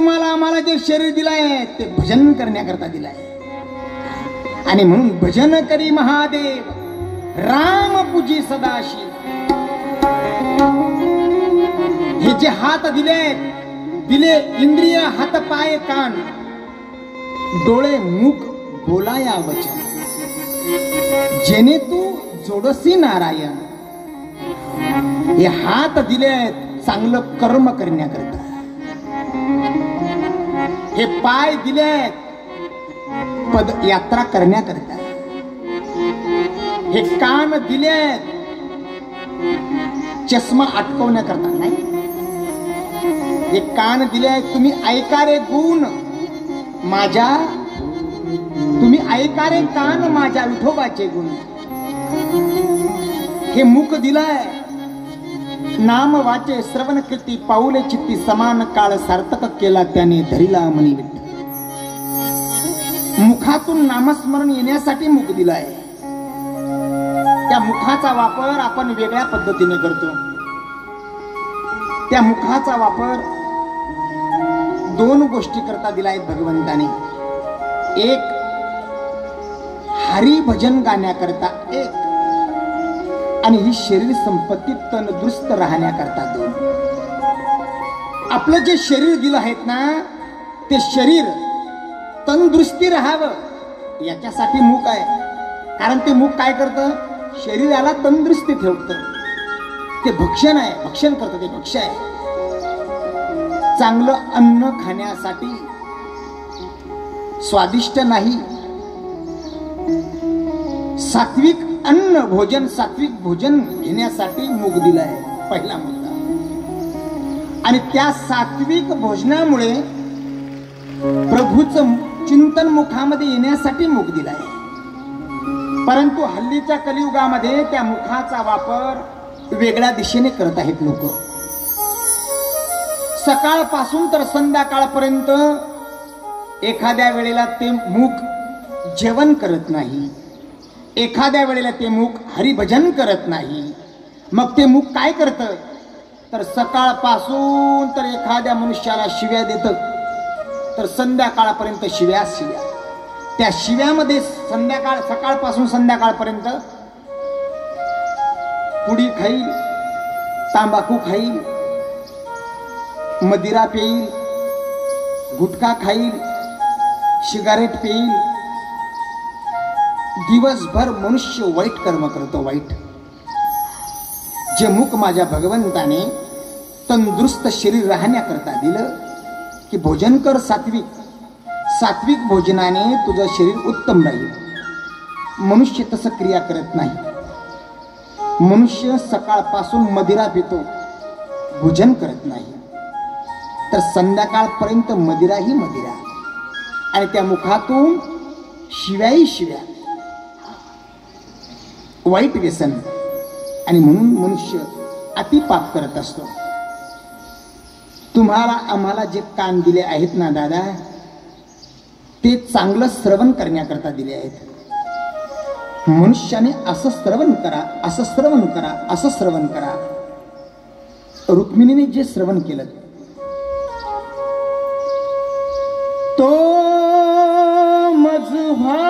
तुम्हाला आम्हाला जे शरीर दिलाय ते भजन करण्याकरता दिलाय. आणि म्हणून भजन करी महादेव राम पूजी सदाशिव. हे जे हात दिले इंद्रिय हात पाय कान डोळे मुख बोलाया वचन जेने तू जोडसी नारायण. हे हात दिले चांगलं कर्म करण्याकरता. हे पाय दिलेत पदयात्रा करण्याकरता. हे कान दिलेत चष्मा अटकवण्याकरता नाही. हे कान दिले तुम्ही ऐका रे गुण माझ्या, तुम्ही ऐका रे कान माझ्या विठोबाचे गुण. हे मुख दिलाय नाम वाचे श्रवण कीर्ती पाऊले चित्ती समान काळ सार्थक केला त्याने धरिला मनी विठ्ठल. मुखातून नामस्मरण येण्यासाठी मुख दिलाय. त्या मुखाचा वापर आपण वेगळ्या पद्धतीने करतो. त्या मुखाचा वापर दोन गोष्टी करता दिलाय भगवंताने. एक हरी भजन गाण्याकरता एक, आणि ही शरीर संपत्ती तंदुरुस्त राहण्याकरता दोन. आपलं जे शरीर दिलं आहेत ना ते शरीर तंदुरुस्ती राहावं याच्यासाठी मुख आहे. कारण ते मुख काय करतं, शरीराला तंदुरुस्ती ठेवतं. ते भक्षण आहे, भक्षण करतं, ते भक्ष्य आहे. चांगलं अन्न खाण्यासाठी स्वादिष्ट नाही, सात्विक अन्न भोजन सात्विक भोजन घेण्यासाठी मुख दिलाय पहिला मुद्दा. आणि त्या सात्विक भोजनामुळे प्रभूचं चिंतन मुखामध्ये येण्यासाठी मुख दिलाय. परंतु हल्लीच्या कलियुगामध्ये त्या मुखाचा वापर वेगळ्या दिशेने करत आहेत लोक. सकाळपासून तर संध्याकाळपर्यंत एखाद्या वेळेला ते मुख जेवण करत नाही, एखाद्या वेळेला ते मुख हरिभजन करत नाही. मग ते मुख काय करतं, तर सकाळपासून तर एखाद्या मनुष्याला शिव्या देतं, तर संध्याकाळपर्यंत शिव्या. त्या शिव्यामध्ये सकाळपासून संध्याकाळपर्यंत पुडी खाईल, तांबाखू खाईल, मदिरा पेईल, गुटखा खाईल, सिगारेट पेईल. दिवसभर मनुष्य वाईट कर्म करतो. वाईट जे मुख माझ्या भगवंताने तंदुरुस्त शरीर राहण्याकरता दिलं की भोजन कर सात्विक. सात्विक भोजनाने तुझं शरीर उत्तम राहील. मनुष्य तसं क्रिया करत नाही. मनुष्य सकाळपासून मदिरा पितो, भोजन करत नाही, तर संध्याकाळपर्यंत मदिरा ही मदिरा. आणि त्या मुखातून शिव्याही शिव्या, वाईट व्यसन. आणि म्हणून मनुष्य अतिपाप करत असतो. तुम्हाला आम्हाला जे कान दिले आहेत ना दादा, ते चांगलं श्रवण करण्याकरता दिले आहेत. मनुष्याने असं श्रवण करा, असं श्रवण करा, असं श्रवण करा. रुक्मिणीने जे श्रवण केलं तो मजभा